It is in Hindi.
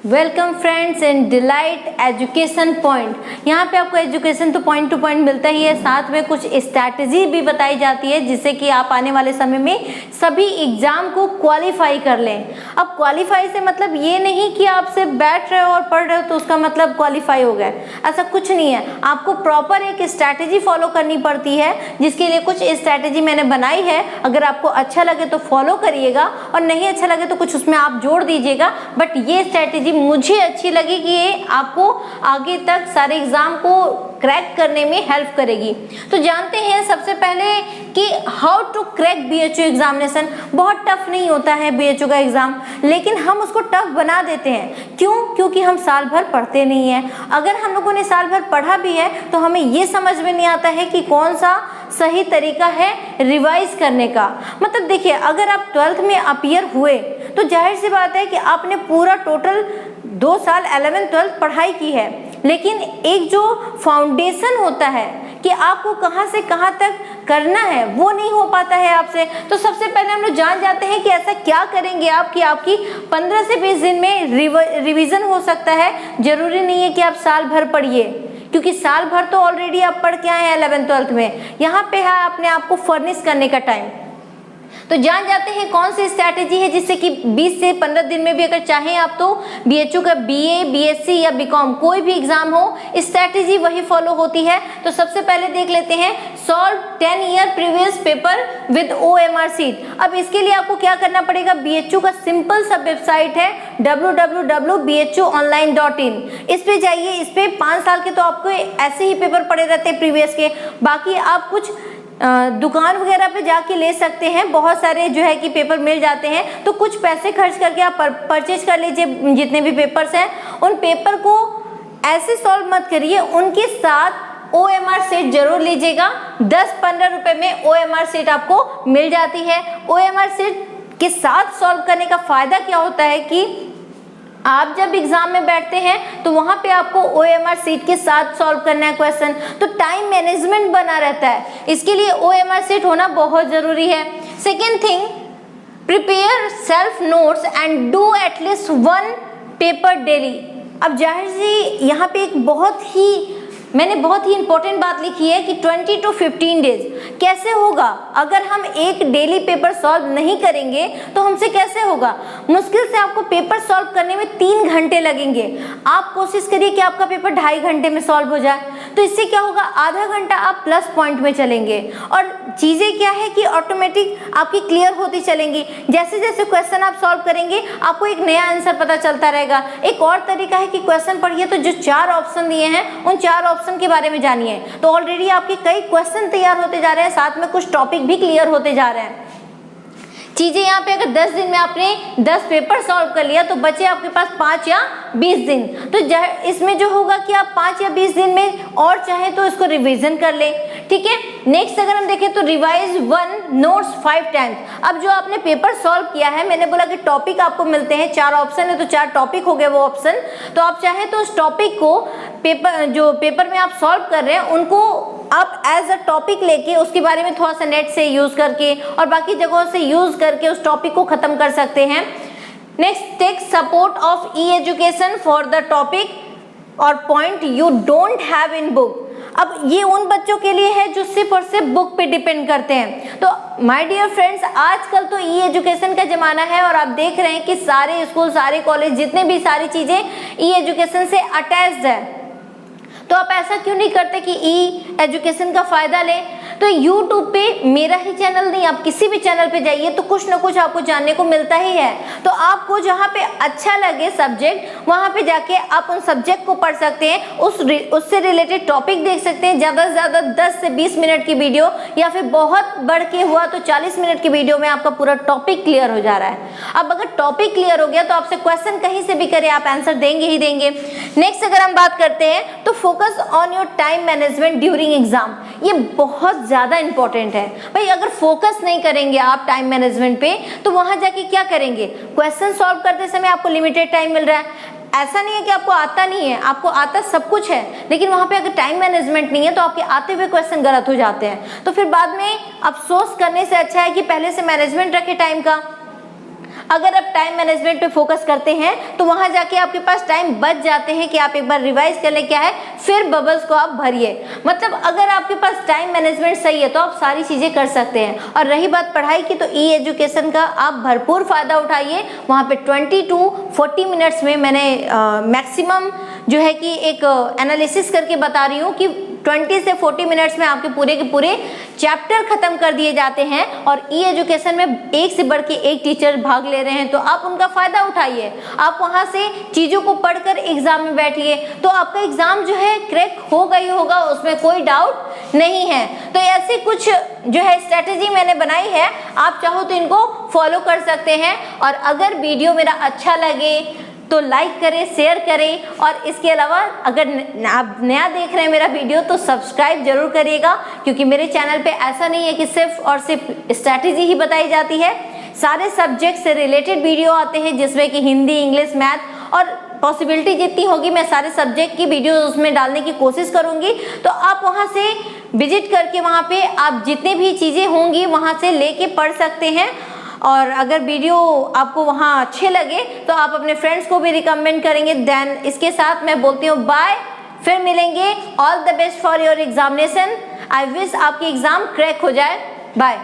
Welcome friends in delight education point. यहाँ पे आपको एजुकेशन तो पॉइंट टू पॉइंट मिलता ही है, साथ में कुछ स्ट्रैटेजी भी बताई जाती है जिससे कि आप आने वाले समय में सभी एग्जाम को क्वालिफाई कर लें। अब क्वालिफाई से मतलब ये नहीं कि आप सिर्फ बैठ रहे हो और पढ़ रहे हो तो उसका मतलब क्वालिफाई हो गए, ऐसा कुछ नहीं है। आपको प्रॉपर एक स्ट्रैटेजी फॉलो करनी पड़ती है, जिसके लिए कुछ स्ट्रैटेजी मैंने बनाई है। अगर आपको अच्छा लगे तो फॉलो करिएगा और नहीं अच्छा लगे तो कुछ उसमें आप जोड़ दीजिएगा। बट ये स्ट्रैटेजी मुझे अच्छी लगी कि ये आपको आगे तक सारे एग्जाम को क्रैक करने में हेल्प करेगी। तो जानते हैं सबसे पहले कि how to crack BHU examination. बहुत टफ नहीं होता है बीएचयू का एग्जाम, लेकिन हम उसको टफ बना देते हैं। क्यों? क्योंकि हम साल भर पढ़ते नहीं हैं। अगर हम लोगों ने साल भर पढ़ा भी है तो हमें ये समझ में नहीं आता है कि कौन सा सही तरीका है रिवाइज करने का। मतलब देखिए, अगर आप 12th में अपीयर हुए तो जाहिर सी बात है कि आपने पूरा टोटल 2 साल 11th 12th पढ़ाई की है, लेकिन एक जो फाउंडेशन होता है कि आपको कहां से कहां तक करना है वो नहीं हो पाता है आपसे। तो सबसे पहले हम लोग जान जाते हैं कि ऐसा क्या करेंगे आप कि आपकी 15 से 20 दिन में रिवीजन हो सकता है। जरूरी नहीं है कि आप साल भर पढ़िए, क्योंकि साल भर तो ऑलरेडी आप पढ़ के आए हैं 11th 12th में। यहाँ पे है अपने आप को फर्निश करने का टाइम। तो जान जाते हैं कौन सी स्ट्रैटेजी है जिससे कि 20 से 15 दिन में भी अगर चाहें आप तो बीएचयू का बीए, बीएससी या बीकॉम कोई भी एग्जाम हो, स्ट्रैटेजी वही फॉलो होती है। तो सबसे पहले देख लेते हैं solve 10 year previous paper with OMR seat. अब इसके लिए आपको क्या करना पड़ेगा, बीएचयू का सिंपल सा वेबसाइट है www.bhuonline.in। इस पे जाइए। इस पे 5 साल के तो आपको ऐसे ही पेपर पड़े रहते हैं प्रीवियस के। बाकी आप कुछ दुकान वगैरह पे जाके ले सकते हैं, बहुत सारे जो है कि पेपर मिल जाते हैं। तो कुछ पैसे खर्च करके आप परचेज कर लीजिए जितने भी पेपर्स हैं। उन पेपर को ऐसे सॉल्व मत करिए, उनके साथ OMR सीट जरूर लीजिएगा। 10-15 रुपए में OMR सीट आपको मिल जाती है। OMR सीट के साथ सॉल्व करने का फायदा क्या होता है कि आप जब एग्जाम में बैठते हैं तो वहां पे आपको OMR सीट के साथ सॉल्व करना है क्वेश्चन, तो टाइम मैनेजमेंट बना रहता है। इसके लिए OMR सीट होना बहुत जरूरी है। Second thing, prepare self notes and do at least 1 paper daily. अब जाहिर सी यहाँ पे एक मैंने बहुत ही इंपॉर्टेंट बात लिखी है कि 20 to 15 डेज। कैसे होगा? अगर हम एक डेली पेपर सॉल्व नहीं करेंगे तो हमसे कैसे होगा? मुश्किल से आपको पेपर सॉल्व करने में 3 घंटे लगेंगे। आप कोशिश करिए कि आपका पेपर 2.5 घंटे में सॉल्व हो जाए। तो इससे क्या होगा, आधा घंटा आप प्लस पॉइंट में चलेंगे और चीजें क्या है कि ऑटोमेटिक आपकी क्लियर होती चलेंगी। जैसे जैसे क्वेश्चन आप सॉल्व करेंगे आपको एक नया आंसर पता चलता रहेगा। एक और तरीका है कि क्वेश्चन पढ़िए तो जो 4 ऑप्शन दिए हैं उन 4 ऑप्शन के बारे में जानिए। तो ऑलरेडी आपके कई क्वेश्चन तैयार होते जा रहे हैं, साथ में कुछ टॉपिक भी क्लियर होते जा रहे हैं। चीजें यहाँ पे अगर 10 दिन में आपने 10 पेपर सॉल्व कर लिया तो बचे आपके पास 5 या 20 दिन। तो इसमें जो होगा कि आप 5 या 20 दिन में और चाहे तो इसको रिवीजन कर लें। ठीक है। नेक्स्ट अगर हम देखें तो रिवाइज 1 नोट्स 5 टाइम्स। अब जो आपने पेपर सॉल्व किया है, मैंने बोला कि टॉपिक आपको मिलते हैं, 4 ऑप्शन है तो 4 टॉपिक हो गए वो ऑप्शन। तो आप चाहे तो उस टॉपिक को जो पेपर में आप सॉल्व कर रहे हैं उनको आप एज अ टॉपिक लेके उसके बारे में थोड़ा सा नेट से यूज करके और बाकी जगहों से यूज करके उस टॉपिक को खत्म कर सकते हैं। Next, take support of e education for the topic और point you don't have in book. अब ये उन बच्चों के लिए है जो सिर्फ और सिर्फ बुक पे डिपेंड करते हैं। तो माय डियर फ्रेंड्स, आजकल तो ई-एजुकेशन का जमाना है और आप देख रहे हैं कि सारे स्कूल, सारे कॉलेज, जितने भी सारी चीजें ई-एजुकेशन से अटैच्ड है। तो आप ऐसा क्यों नहीं करते कि ई-एजुकेशन का फायदा लें? तो YouTube पे मेरा ही चैनल नहीं, आप किसी भी चैनल पे जाइए तो कुछ ना कुछ आपको जानने को मिलता ही है। तो आपको जहाँ पे अच्छा लगे सब्जेक्ट, वहाँ पे जाके आप उन सब्जेक्ट को पढ़ सकते हैं, उससे रिलेटेड टॉपिक देख सकते हैं। ज़्यादा से ज़्यादा 10 से 20 मिनट की वीडियो या फिर बहुत बढ़ के हुआ तो 40 मिनट की वीडियो में आपका पूरा टॉपिक क्लियर हो जा रहा है। अब अगर टॉपिक क्लियर हो गया तो आपसे क्वेश्चन कहीं से भी करें आप आंसर देंगे ही देंगे। नेक्स्ट अगर हम बात करते हैं तो focus on your time management during exam. ये बहुत ज्यादा इंपॉर्टेंट है भाई। अगर फोकस नहीं करेंगे आप टाइम मैनेजमेंट पे तो वहां जाके क्या करेंगे? क्वेश्चन सॉल्व करते समय आपको लिमिटेड टाइम मिल रहा है। ऐसा नहीं है कि आपको आता नहीं है, आपको आता सब कुछ है, लेकिन वहां पे अगर टाइम मैनेजमेंट नहीं है तो आपके आते हुए क्वेश्चन गलत हो जाते हैं। तो फिर बाद में अफसोस करने से अच्छा है कि पहले से मैनेजमेंट रखे टाइम का। अगर आप टाइम मैनेजमेंट पे फोकस करते हैं तो वहां जाके आपके पास टाइम बच जाते हैं कि आप एक बार रिवाइज कर ले क्या है, फिर बबल्स को आप भरिए। मतलब अगर आपके पास टाइम मैनेजमेंट सही है तो आप सारी चीजें कर सकते हैं। और रही बात पढ़ाई की, तो ई एजुकेशन का आप भरपूर फायदा उठाइए। वहां पे 20 to 40 मिनट्स में मैंने मैक्सिमम जो है कि एक एनालिसिस करके बता रही हूँ कि 20 से 40 मिनट्स में आपके पूरे के पूरे चैप्टर खत्म कर दिए जाते हैं। और ई एजुकेशन में एक से बढ़ के एक टीचर भाग ले रहे हैं, तो आप उनका फायदा उठाइए। आप वहां से चीजों को पढ़कर एग्जाम में बैठिए, तो आपका एग्जाम जो है क्रैक होगा ही होगा, उसमें कोई डाउट नहीं है। तो ऐसे कुछ जो है स्ट्रेटेजी मैंने बनाई है, आप चाहो तो इनको फॉलो कर सकते हैं। और अगर वीडियो मेरा अच्छा लगे तो लाइक करें, शेयर करें, और इसके अलावा अगर आप नया देख रहे हैं मेरा वीडियो तो सब्सक्राइब जरूर करिएगा, क्योंकि मेरे चैनल पे ऐसा नहीं है कि सिर्फ और सिर्फ स्ट्रैटेजी ही बताई जाती है। सारे सब्जेक्ट से रिलेटेड वीडियो आते हैं, जिसमें कि हिंदी, इंग्लिश, मैथ, और पॉसिबिलिटी जितनी होगी मैं सारे सब्जेक्ट की वीडियो उसमें डालने की कोशिश करूंगी। तो आप वहां से विजिट करके वहां पे आप जितनी भी चीजें होंगी वहां से लेके पढ़ सकते हैं। और अगर वीडियो आपको वहाँ अच्छे लगे तो आप अपने फ्रेंड्स को भी रिकमेंड करेंगे। देन इसके साथ मैं बोलती हूँ बाय, फिर मिलेंगे। All the best for your examination. I wish आपकी एग्जाम क्रैक हो जाए। बाय।